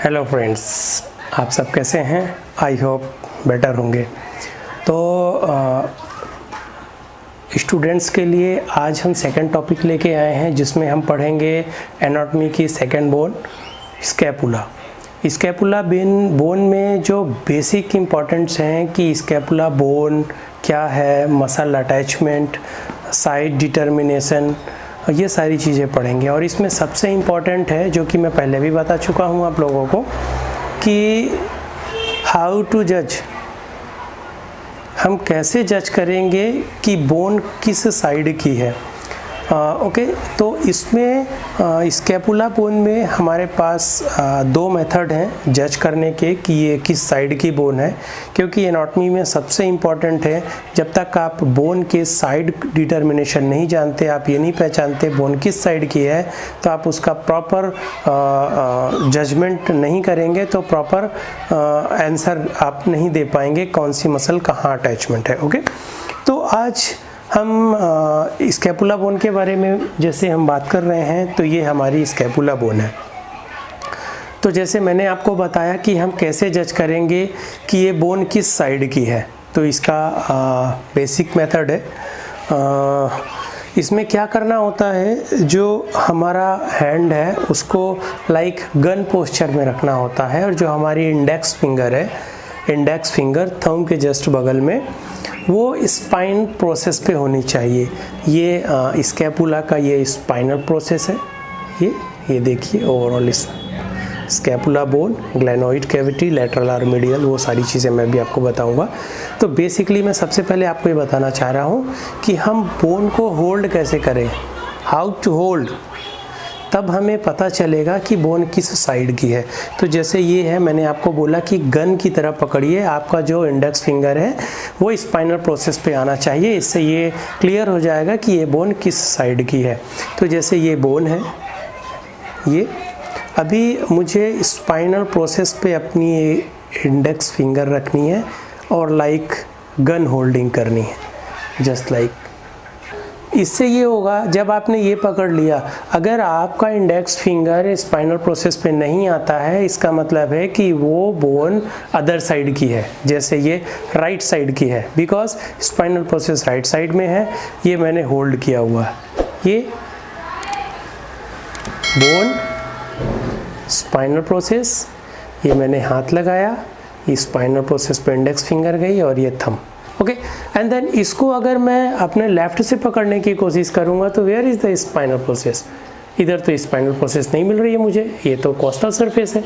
Hello friends, आप सब कैसे हैं? आई होप बेटर होंगे। तो स्टूडेंट्स के लिए आज हम सेकंड टॉपिक लेके आए हैं जिसमें हम पढ़ेंगे एनाटॉमी की second bone scapula. Scapula bone में जो बेसिक इम्पॉर्टेंट्स हैं कि स्कैपुला बोन क्या है, मसल अटैचमेंट, साइड डिटर्मिनेशन, ये सारी चीज़ें पढ़ेंगे। और इसमें सबसे इम्पॉर्टेंट है, जो कि मैं पहले भी बता चुका हूँ आप लोगों को, कि हाउ टू जज, हम कैसे जज करेंगे कि बोन किस साइड की है। ओके, तो इसमें स्कैपुला बोन में हमारे पास दो मेथड हैं जज करने के कि ये किस साइड की बोन है, क्योंकि एनाटॉमी में सबसे इम्पॉर्टेंट है जब तक आप बोन के साइड डिटर्मिनेशन नहीं जानते, आप ये नहीं पहचानते बोन किस साइड की है, तो आप उसका प्रॉपर जजमेंट नहीं करेंगे, तो प्रॉपर आंसर आप नहीं दे पाएंगे कौन सी मसल कहाँ अटैचमेंट है। ओके, तो आज हम स्कैपुला बोन के बारे में जैसे हम बात कर रहे हैं, तो ये हमारी स्कैपुला बोन है। तो जैसे मैंने आपको बताया कि हम कैसे जज करेंगे कि ये बोन किस साइड की है, तो इसका बेसिक मेथड है। इसमें क्या करना होता है, जो हमारा हैंड है उसको लाइक गन पोस्चर में रखना होता है, और जो हमारी इंडेक्स फिंगर है, इंडेक्स फिंगर थंब के जस्ट बगल में, वो स्पाइन प्रोसेस पे होनी चाहिए। ये स्कैपुला का ये स्पाइनल प्रोसेस है। ये देखिए overall scapula bone, glenoid cavity, lateral और मीडियल, वो सारी चीज़ें मैं भी आपको बताऊंगा। तो बेसिकली मैं सबसे पहले आपको ये बताना चाह रहा हूँ कि हम बोन को होल्ड कैसे करें, हाउ टू होल्ड, तब हमें पता चलेगा कि बोन किस साइड की है। तो जैसे ये है, मैंने आपको बोला कि गन की तरह पकड़िए, आपका जो इंडेक्स फिंगर है वो स्पाइनल प्रोसेस पे आना चाहिए, इससे ये क्लियर हो जाएगा कि ये बोन किस साइड की है। तो जैसे ये बोन है, ये अभी मुझे स्पाइनल प्रोसेस पे अपनी इंडेक्स फिंगर रखनी है और लाइक गन होल्डिंग करनी है, जस्ट लाइक। इससे ये होगा, जब आपने ये पकड़ लिया, अगर आपका इंडेक्स फिंगर स्पाइनल प्रोसेस पे नहीं आता है, इसका मतलब है कि वो बोन अदर साइड की है। जैसे ये राइट साइड की है, because spinal process right side में है, ये मैंने होल्ड किया हुआ है। ये बोन, स्पाइनल प्रोसेस, ये मैंने हाथ लगाया, ये स्पाइनल प्रोसेस पे इंडेक्स फिंगर गई और ये थंब। ओके, एंड देन इसको अगर मैं अपने लेफ्ट से पकड़ने की कोशिश करूंगा, तो where is the spinal process? इधर तो स्पाइनल प्रोसेस नहीं मिल रही है मुझे, ये तो कोस्टल सरफेस है,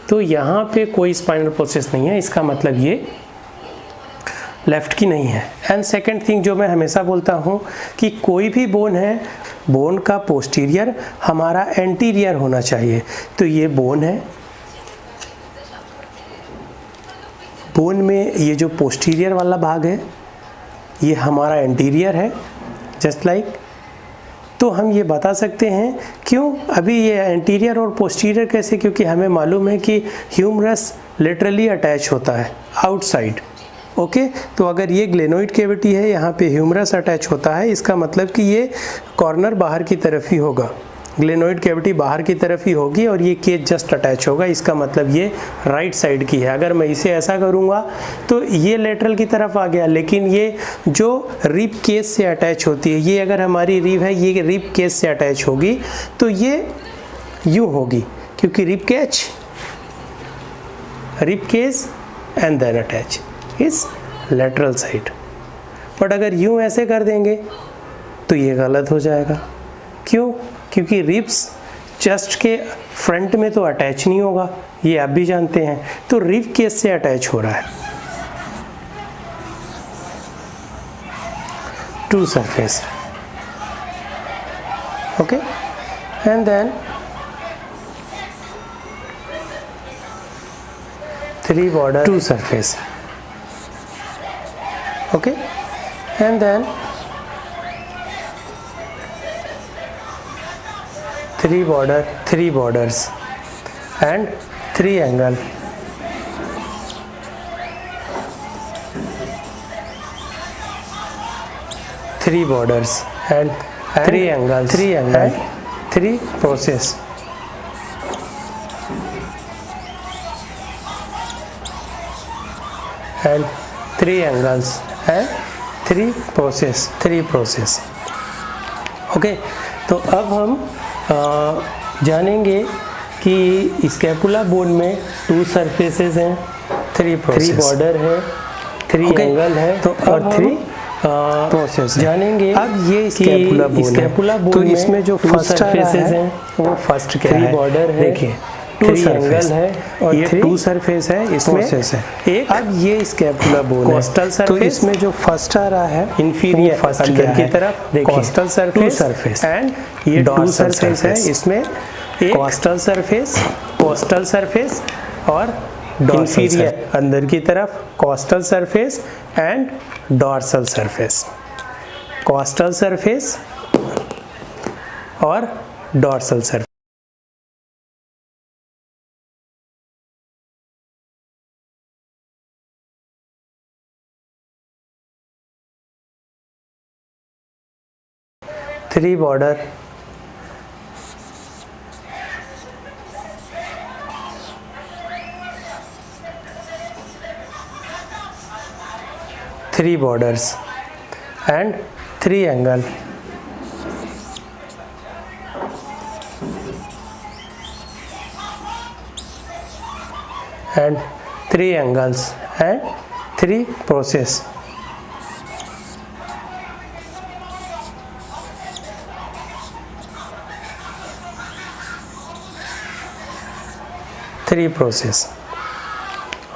तो यहाँ पे कोई स्पाइनल प्रोसेस नहीं है, इसका मतलब ये लेफ्ट की नहीं है। एंड सेकेंड थिंग जो मैं हमेशा बोलता हूँ कि कोई भी बोन है, बोन का पोस्टीरियर हमारा एंटीरियर होना चाहिए। तो ये बोन है, बोन में ये जो पोस्टीरियर वाला भाग है ये हमारा एंटीरियर है, जस्ट लाइक। तो हम ये बता सकते हैं क्यों अभी ये एंटीरियर और पोस्टीरियर कैसे, क्योंकि हमें मालूम है कि ह्यूमरस लिटरली अटैच होता है आउटसाइड। ओके, तो अगर ये ग्लेनोइड कैविटी है, यहाँ पे ह्यूमरस अटैच होता है, इसका मतलब कि ये कॉर्नर बाहर की तरफ ही होगा, ग्लेनोइड कैविटी बाहर की तरफ ही होगी और ये केस जस्ट अटैच होगा, इसका मतलब ये राइट साइड की है। अगर मैं इसे ऐसा करूँगा तो ये लेटरल की तरफ आ गया, लेकिन ये जो रिब केस से अटैच होती है, ये अगर हमारी रिब है, ये रिब केस से अटैच होगी, तो ये यूँ होगी, क्योंकि rib cage and then attach इस लेटरल साइड। बट अगर यूँ ऐसे कर देंगे तो ये गलत हो जाएगा। क्यों? क्योंकि रिब्स चेस्ट के फ्रंट में तो अटैच नहीं होगा, ये आप भी जानते हैं, तो रिब केस से अटैच हो रहा है to surface. Okay, and then 3 border to surface. Okay, and then 3 borders and 3 angle, 3 borders and 3 angles, 3 process। and 3 angles and 3 process। Okay, तो अब हम जानेंगे कि स्कैपुला बोन में 2 सरफेसेस हैं, 3 बॉर्डर है, 3 एंगल है, तो और 3 प्रोसेस जानेंगे। अब ये स्कैपुला बोन तो इसमें जो फर्स्ट सरफेसेस हैं वो फर्स्ट क्या है, 3 बॉर्डर है, देखिए 2 एंगल है और ये 2 सरफेस है, इसमें है एक। अब ये स्कैपुला बोन है, कोस्टल सरफेस, तो इसमें जो फर्स्ट आ रहा है इंफीरियर फर्स्ट की तरफ, देखिए कोस्टल सरफेस एंड ये 2 सरफेस है, इसमें कोस्टल सरफेस और इंफीरियर अंदर की तरफ, costal surface and dorsal surface, costal surface और dorsal surface. Three border, three borders and 3 angle and 3 angles and 3 process।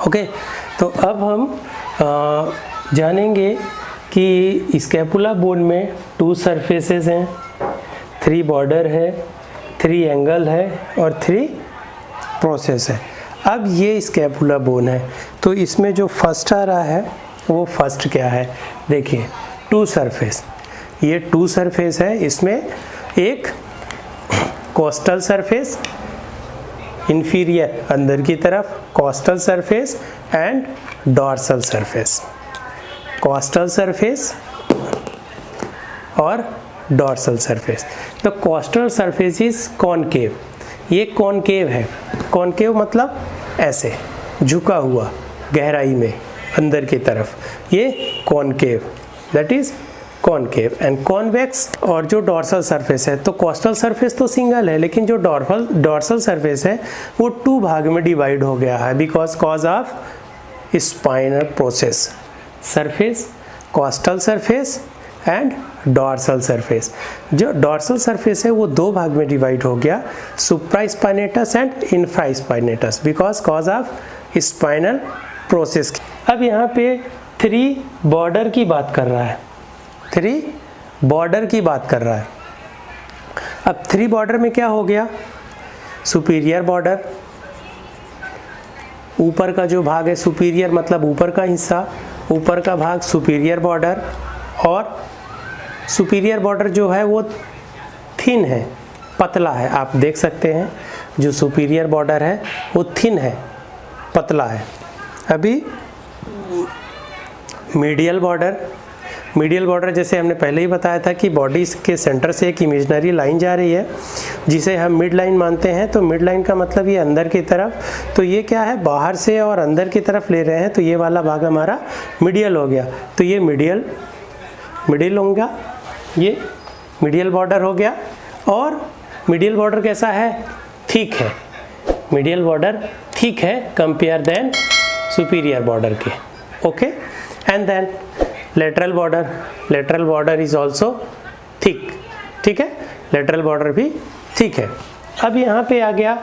Okay, तो अब हम जानेंगे कि स्कैपुला बोन में 2 सरफेसेस हैं, 3 बॉर्डर है, 3 एंगल है और 3 प्रोसेस है। अब ये स्कैपुला बोन है, तो इसमें जो फर्स्ट आ रहा है वो फर्स्ट क्या है, देखिए 2 सरफेस, ये 2 सरफेस है, इसमें एक कोस्टल सरफेस इंफीरियर अंदर की तरफ, costal surface and dorsal surface, costal surface और डॉर्सल सरफेस। तो कोस्टल सरफेस इज कॉनकेव, ये कॉनकेव है, कॉनकेव मतलब ऐसे झुका हुआ गहराई में अंदर की तरफ, ये concave, that is concave and convex. और जो डॉर्सल सरफेस है, तो कोस्टल सरफेस तो सिंगल है, लेकिन जो डॉर्सल सरफेस है वो 2 भाग में डिवाइड हो गया है because of spinal process. Surface, costal surface and dorsal surface. जो डॉर्सल सरफेस है वो 2 भाग में डिवाइड हो गया, supraspinatus and infraspinatus because of spinal process. अब यहाँ पे 3 बॉर्डर की बात कर रहा है, 3 बॉर्डर की बात कर रहा है। अब 3 बॉर्डर में क्या हो गया, सुपीरियर बॉर्डर, ऊपर का जो भाग है सुपीरियर मतलब ऊपर का हिस्सा, ऊपर का भाग सुपीरियर बॉर्डर, और सुपीरियर बॉर्डर जो है वो थिन है, पतला है, आप देख सकते हैं जो सुपीरियर बॉर्डर है वो थिन है, पतला है। अभी मीडियल बॉर्डर जैसे हमने पहले ही बताया था कि बॉडी के सेंटर से एक इमेजिनरी लाइन जा रही है जिसे हम मिड लाइन मानते हैं। तो मिड लाइन का मतलब ये अंदर की तरफ, तो ये क्या है, बाहर से और अंदर की तरफ ले रहे हैं, तो ये वाला भाग हमारा मीडियल हो गया। तो ये मीडियल होगा, ये मीडियल बॉर्डर हो गया। और मीडियल बॉर्डर कैसा है, थिक है, मीडियल बॉर्डर थिक है कंपेयर देन सुपीरियर बॉर्डर के। Okay, and then lateral border is also thick, ठीक है, लेटरल बॉर्डर भी थिक है। अब यहाँ पे आ गया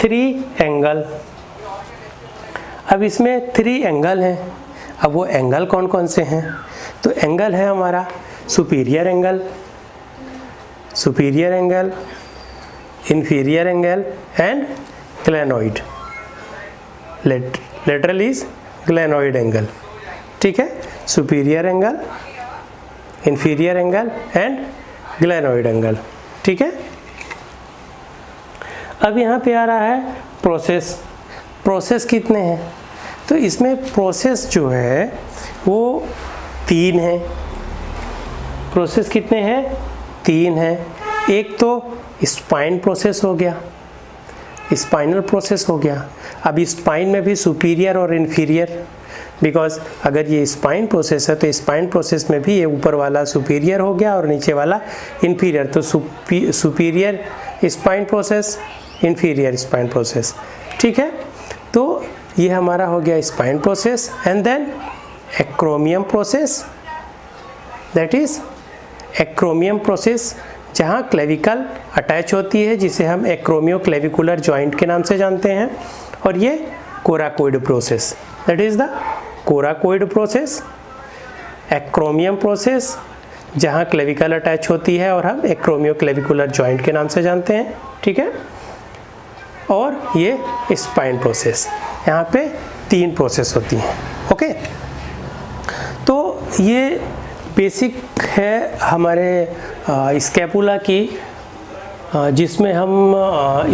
3 एंगल। अब इसमें 3 एंगल हैं। अब वो एंगल कौन कौन से हैं, तो एंगल है हमारा superior angle, inferior angle and glenoid. Lateral is glenoid angle, ठीक है, superior angle, inferior angle and glenoid angle, ठीक है। अब यहाँ पे आ रहा है प्रोसेस कितने हैं, तो इसमें प्रोसेस जो है वो 3 है। प्रोसेस कितने हैं, 3 है। एक तो स्पाइन प्रोसेस हो गया, स्पाइनल प्रोसेस हो गया। अब स्पाइन में भी सुपीरियर और इंफीरियर, बिकॉज अगर ये स्पाइन प्रोसेस है तो स्पाइन प्रोसेस में भी ये ऊपर वाला सुपीरियर हो गया और नीचे वाला इन्फीरियर, तो superior spine process, inferior spine process, ठीक है। तो ये हमारा हो गया spine process. And then acromion process, that is acromion process, जहाँ क्लेविकल अटैच होती है, जिसे हम एक्रोमियो क्लेविकुलर जॉइंट के नाम से जानते हैं। और ये coracoid process, that is the coracoid process. एक्रोमियम process जहाँ क्लेविकल अटैच होती है और हम एक्रोमियो क्लेविकुलर जॉइंट के नाम से जानते हैं, ठीक है। और ये स्पाइन प्रोसेस, यहाँ पे 3 प्रोसेस होती हैं, ओके। तो ये बेसिक है हमारे स्कैपुला की, जिसमें हम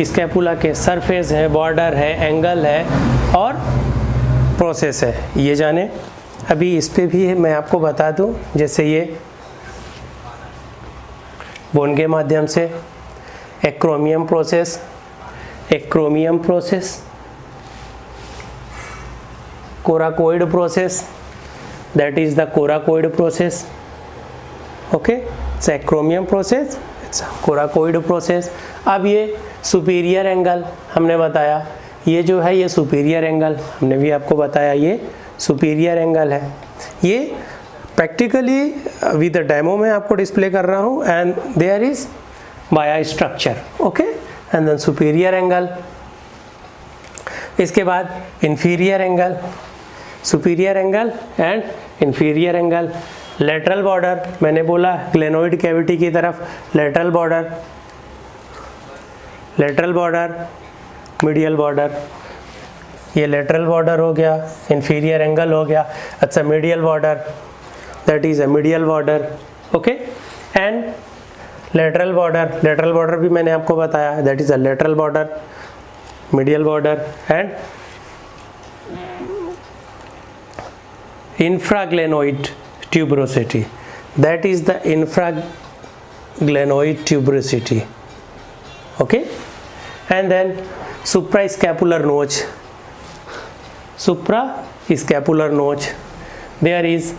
स्कैपुला के सरफेस है, बॉर्डर है, एंगल है और प्रोसेस है, ये जाने। अभी इस पे भी मैं आपको बता दूं, जैसे ये बोन के माध्यम से एक्रोमियम process, एक्रोमियम process, coracoid process, that is the coracoid process, okay. It's एक्रोमियम process, it's coracoid process. अब ये सुपीरियर एंगल हमने बताया, ये जो है ये सुपीरियर एंगल हमने भी आपको बताया, ये सुपीरियर एंगल है। ये प्रैक्टिकली विद द डेमो में आपको डिस्प्ले कर रहा हूँ। एंड देयर इज बाया structure, okay. And then superior angle, इसके बाद inferior angle, superior angle and inferior angle. Lateral border, मैंने बोला ग्लेनोइड कैविटी की तरफ lateral border, lateral border, medial border, ये लेटरल बॉर्डर हो गया, इंफीरियर एंगल हो गया। अच्छा, medial border, that is a medial border, okay. And lateral border, lateral border भी मैंने आपको बताया, that is a lateral border, medial border and infraglenoid tuberosity, that is the infraglenoid tuberosity, okay. And then suprascapular notch, suprascapular notch, there is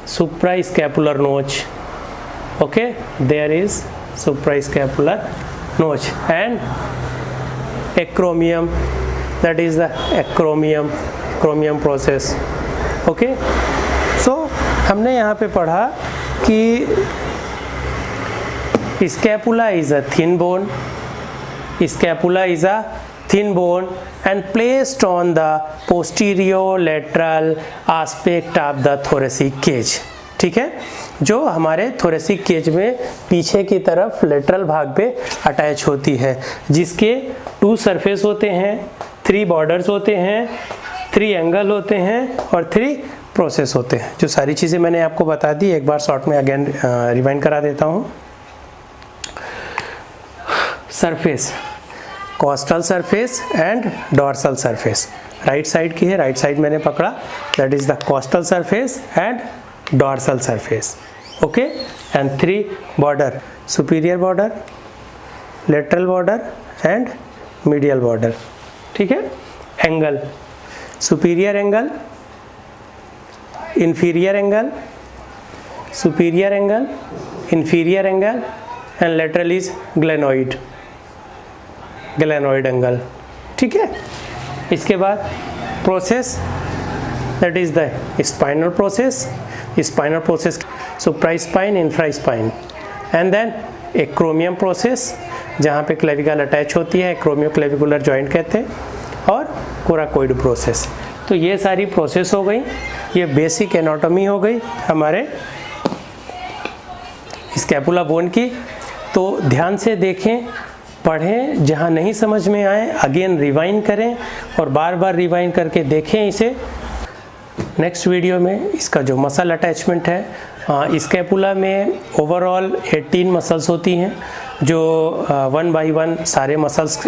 suprascapular notch, okay, there is suprascapular notch. And acromion, that is the acromion process, okay. So हमने यहाँ पे पढ़ा कि scapula is a thin bone, scapula is a thin bone and placed on the posterior lateral aspect of the thoracic cage, ठीक है, जो हमारे thoracic cage में पीछे की तरफ लेटरल भाग पे अटैच होती है, जिसके 2 सरफेस होते हैं, 3 बॉर्डर्स होते हैं, 3 एंगल होते हैं और 3 प्रोसेस होते हैं। जो सारी चीज़ें मैंने आपको बता दी, एक बार शॉर्ट में अगेन रिवाइंड करा देता हूँ। Surface, costal surface and dorsal surface, right side की है, राइट साइड मैंने पकड़ा, that is the costal surface and dorsal surface, okay. And 3 border, superior border, lateral border and medial border, ठीक है। Angle, superior angle, inferior angle, superior angle, inferior angle and lateral is glenoid, glenoid angle, ठीक है। इसके बाद process, that is the spinal process, spinal process, supraspine, infraspine, and then acromion process, जहाँ पे clavicle attach होती है, एक्रोमियो clavicular joint कहते हैं, और कोराकोइड प्रोसेस। तो ये सारी प्रोसेस हो गई, ये बेसिक एनाटॉमी हो गई हमारे स्कैपुला बोन की। तो ध्यान से देखें, पढ़ें, जहाँ नहीं समझ में आए अगेन रिवाइंड करें और बार बार रिवाइंड करके देखें इसे। नेक्स्ट वीडियो में इसका जो मसल अटैचमेंट है, स्कैपुला में ओवरऑल 18 मसल्स होती हैं, जो 1 बाय 1 सारे मसल्स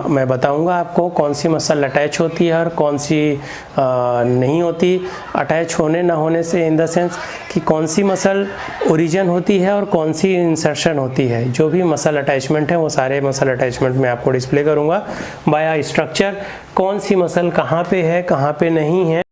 मैं बताऊंगा आपको, कौन सी मसल अटैच होती है और कौन सी नहीं होती। अटैच होने ना होने से इन द सेंस कि कौन सी मसल ओरिजिन होती है और कौन सी इंसर्शन होती है। जो भी मसल अटैचमेंट है वो सारे मसल अटैचमेंट मैं आपको डिस्प्ले करूंगा। बाया स्ट्रक्चर, कौन सी मसल कहाँ पे है, कहाँ पे नहीं है।